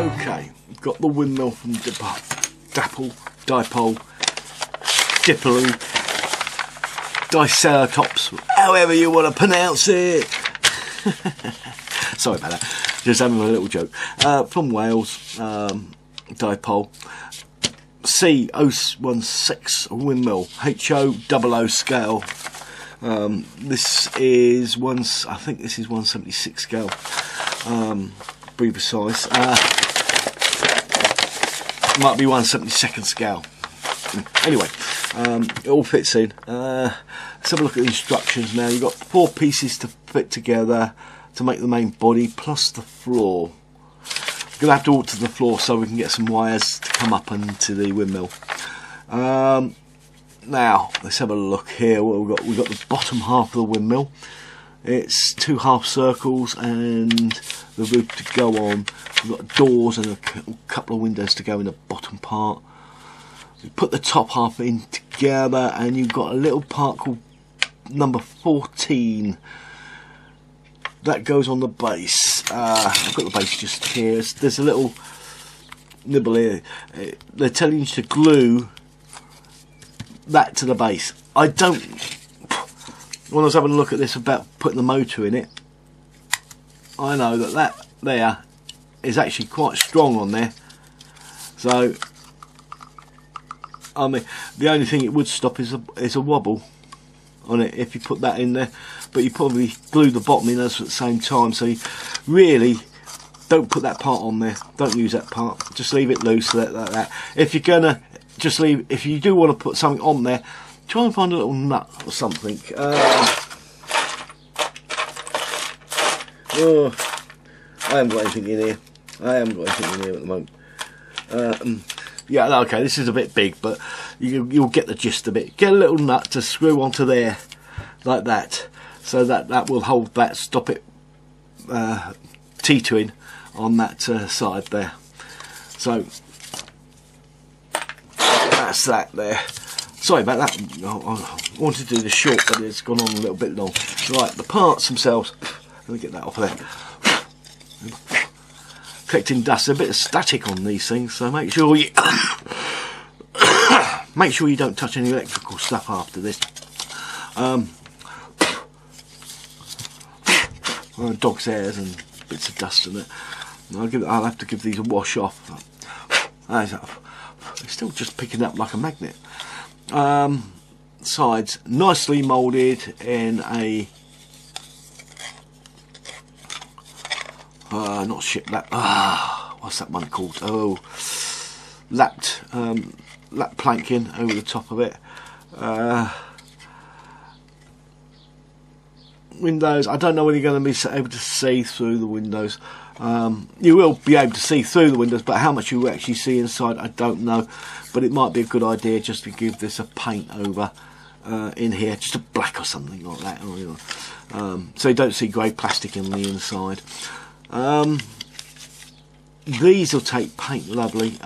Okay, got the windmill from Dapol, Diceratops, however you want to pronounce it. Sorry about that, just having a little joke. From Wales, Dapol. C016 windmill, HO00 scale. This is I think this is 176 scale. Be precise. Might be 1/72 scale. Anyway, it all fits in. Let's have a look at the instructions now. You've got 4 pieces to fit together to make the main body, plus the floor. We're going to have to alter the floor so we can get some wires to come up into the windmill. Now, let's have a look here. What we've got the bottom half of the windmill. It's 2 half circles and the roof to go on. We've got doors and a couple of windows to go in the bottom part. You put the top half in together and you've got a little part called number 14 that goes on the base. I've got the base just here. There's a little nibble here. They're telling you to glue that to the base. I don't. When I was having a look at this about putting the motor in it, I know that there is actually quite strong on there. So, I mean, the only thing it would stop is a wobble on it if you put that in there. But you probably glue the bottom in at the same time. So you really don't put that part on there. Don't use that part. Just leave it loose like that. If you're gonna just leave, if you do want to put something on there, try and find a little nut or something. Oh, I haven't got anything in here. At the moment. Yeah, okay, this is a bit big, but you'll get the gist of it. Get a little nut to screw onto there, like that, so that will hold that, stop it teetering on that side there. So that's that there. Sorry about that. I wanted to do this short, but it's gone on a little bit long. Right, the parts themselves. Let me get that off of there. Collecting dust. There's a bit of static on these things, so make sure you don't touch any electrical stuff after this. Dog's hairs and bits of dust in it. I'll have to give these a wash off. They're still just picking up like a magnet. Sides nicely moulded in a not shiplap. What's that one called? Oh, lapped planking over the top of it. Windows. I don't know whether you're going to be able to see through the windows. You will be able to see through the windows, but how much you will actually see inside, I don't know. But it might be a good idea just to give this a paint over in here, just a black or something like that, or, you know, so you don't see grey plastic in the inside. These will take paint lovely.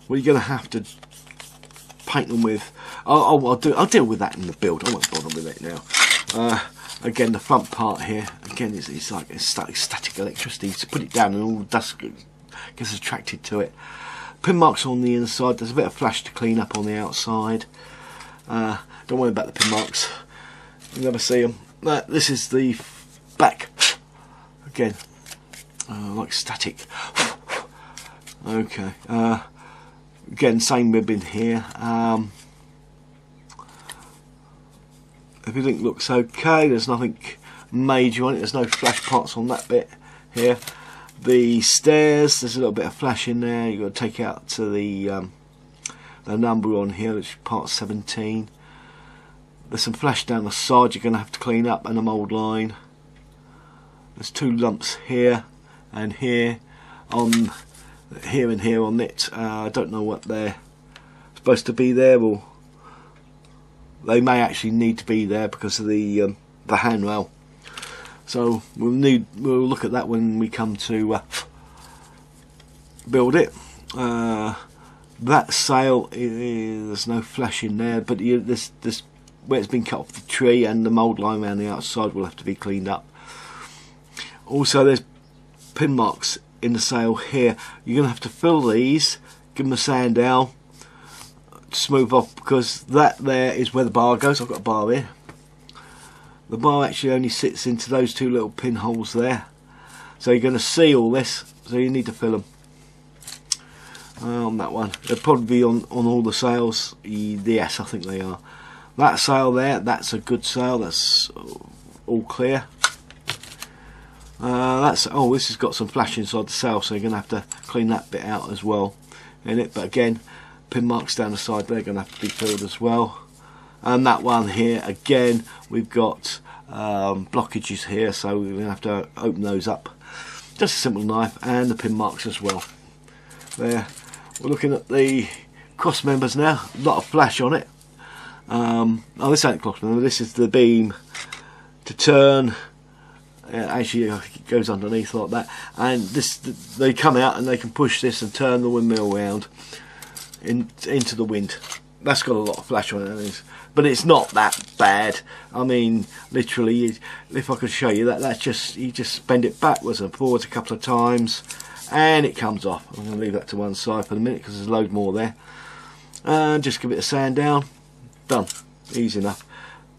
What you're going to have to paint them with, I'll deal with that in the build. I won't bother with it now. Again, the front part here, again, it's like static electricity. To put it down and all the dust gets attracted to it. Pin marks on the inside. There's a bit of flash to clean up on the outside. Don't worry about the pin marks. You'll never see them. This is the back. Again, like static. Okay. Again, same ribbon here. Everything looks okay. There's nothing major on it. There's no flash parts on that bit here. The stairs, there's a little bit of flash in there. You've got to take out to the number on here, which is part 17. There's some flash down the side you're going to have to clean up, and a mould line. There's 2 lumps here and here, on here and here on it. I don't know what they're supposed to be there, or they may actually need to be there because of the handrail. So we'll look at that when we come to build it. That sail, there's no flash in there, but this where it's been cut off the tree, and the mould line around the outside will have to be cleaned up. Also, there's pin marks in the sail here. You're going to have to fill these, give them a sand down, smooth off, because that there is where the bar goes. I've got a bar here. The bar actually only sits into those two little pinholes there, so you're going to see all this, so you need to fill them on that one. They'll probably be on all the sails. Yes, I think they are. That sail there, that's a good sail, that's all clear. This has got some flash inside the sail, so you're going to have to clean that bit out as well in it. But again, pin marks down the side, they're going to have to be filled as well. And that one here, again, we've got blockages here, so we're going to have to open those up. Just a simple knife, and the pin marks as well. There, we're looking at the cross members now. A lot of flash on it. This ain't cross member, this is the beam to turn. Actually, it goes underneath like that, and they come out and they can push this and turn the windmill round into the wind. That's got a lot of flash on it, but it's not that bad. I mean, literally, if I could show you that's just, you just bend it backwards and forwards a couple of times and it comes off. I'm going to leave that to one side for the minute because there's a load more there, and just give it a sand down. Done. Easy enough.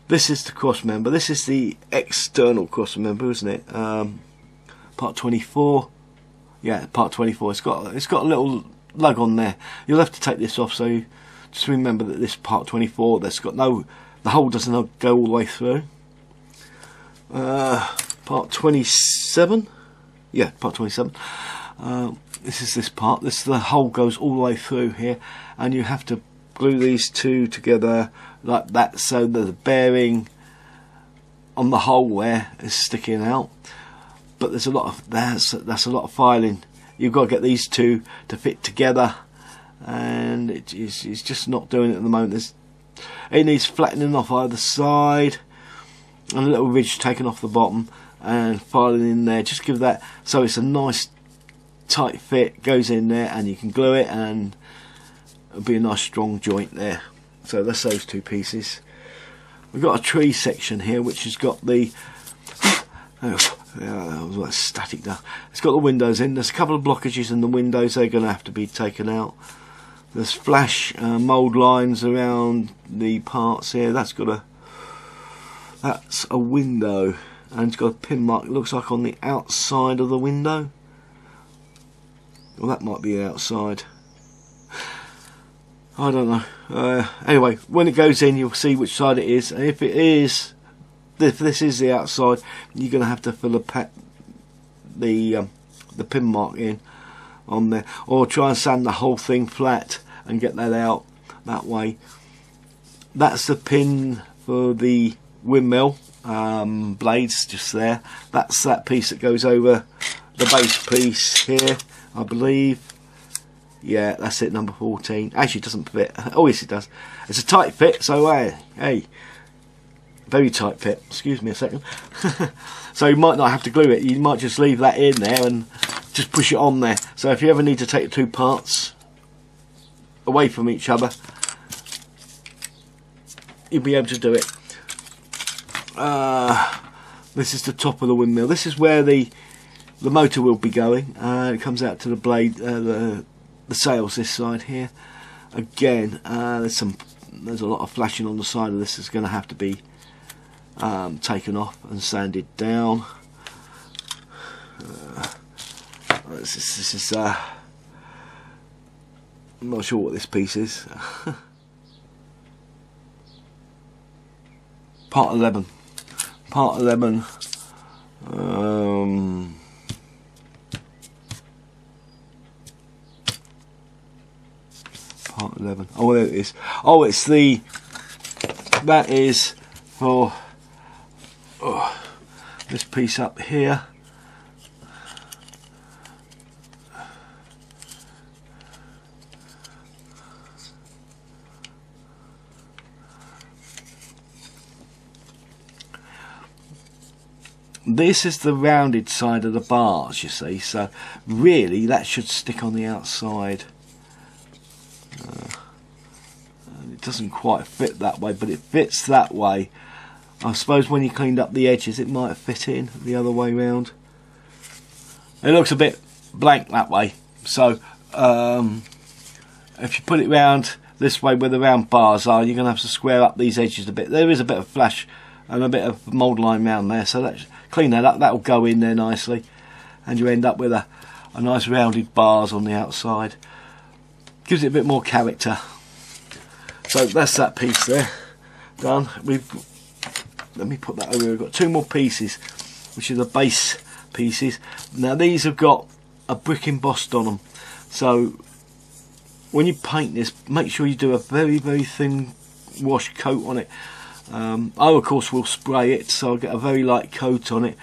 This is the cross member. This is the external cross member, isn't it? Part 24. Yeah, part 24. It's got a little lug on there. You'll have to take this off. So just remember that this part 24. That's got the hole doesn't go all the way through. Part 27. Yeah, part 27. This is this part. The hole goes all the way through here, and you have to glue these two together like that, so that the bearing on the hole there is sticking out. But there's a lot of that's a lot of filing. You've got to get these two to fit together, and it's just not doing it at the moment. It needs flattening off either side, and a little ridge taken off the bottom, and filing in there. Just give that so it's a nice tight fit, goes in there, and you can glue it, and it'll be a nice strong joint there. So that's those two pieces. We've got a tree section here which has got the static now. It's got the windows in. There's a couple of blockages in the windows, they're going to have to be taken out. There's flash mould lines around the parts here. That's a window, and it's got a pin mark, it looks like, on the outside of the window. Well, that might be outside, I don't know. Anyway, when it goes in, you'll see which side it is, and if this is the outside, you're going to have to fill the pin mark in on there, or try and sand the whole thing flat and get that out that way. That's the pin for the windmill blades just there. That's that piece that goes over the base piece here, I believe. Yeah, that's it, number 14. Actually, it doesn't fit. Oh, yes, it does. It's a tight fit, so hey, very tight fit. Excuse me a second. So you might not have to glue it. You might just leave that in there and just push it on there. So if you ever need to take the two parts away from each other, you'll be able to do it. This is the top of the windmill. This is where the motor will be going. It comes out to the blade, the sails this side here. Again, there's a lot of flashing on the side of this. Is going to have to be taken off and sanded down. This is I'm not sure what this piece is. Part 11. Part 11. Part 11. Oh, there it is. Oh, it's that is for this piece up here. This is the rounded side of the bars, you see, so really that should stick on the outside. It doesn't quite fit that way, but it fits that way. I suppose when you cleaned up the edges it might fit in the other way round. It looks a bit blank that way. So if you put it round this way where the round bars are, you're going to have to square up these edges a bit. There is a bit of flash and a bit of mould line round there, so let's clean that up. That'll go in there nicely, and you end up with a nice rounded bars on the outside. Gives it a bit more character. So that's that piece there done. Let me put that over here. We've got two more pieces, which are the base pieces. Now these have got a brick embossed on them, so when you paint this, make sure you do a very, very thin wash coat on it. I of course will spray it, so I'll get a very light coat on it,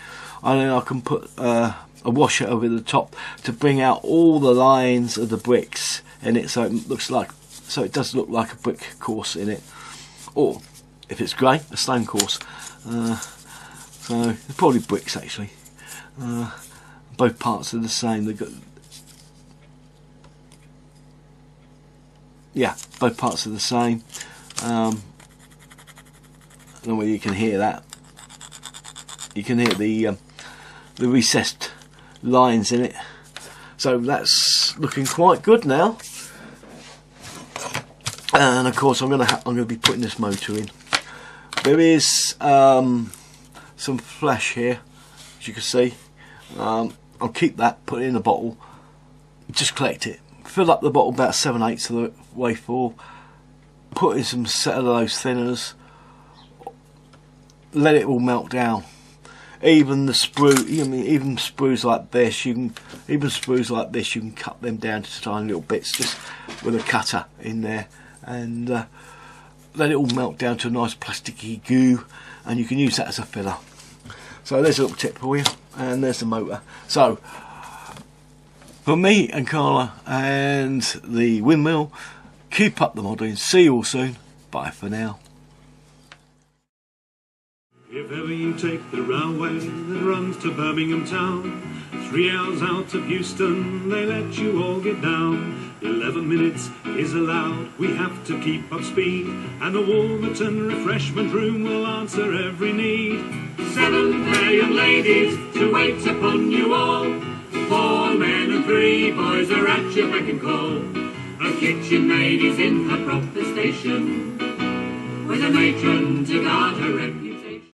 and then I can put a washer over the top to bring out all the lines of the bricks in it, so it looks like, so it does look like a brick course in it, or if it's grey, a stone course. So it's probably bricks actually. Both parts are the same. They've got, yeah, both parts are the same. I don't know whether you can hear that. You can hear the recessed lines in it. So that's looking quite good now. And of course I'm going to be putting this motor in. There is some flash here, as you can see. I'll keep that, put it in a bottle, just collect it, fill up the bottle about 7/8 of the way full, put in some cellulose thinners, let it all melt down. Even the sprue, I mean, even sprues like this, you can cut them down to tiny little bits just with a cutter in there, and let it all melt down to a nice plasticky goo, and you can use that as a filler. So there's a little tip for you, and there's the motor. So from me and Carla and the windmill, keep up the modelling. See you all soon. Bye for now. If ever you take the railway that runs to Birmingham town, 3 hours out of Euston, they let you all get down. 11 minutes is allowed, we have to keep up speed, and the Wolverton refreshment room will answer every need. 7 fair young ladies to wait upon you all, 4 men and 3 boys are at your beck and call. A kitchen maid is in her proper station, with a matron to guard her reputation.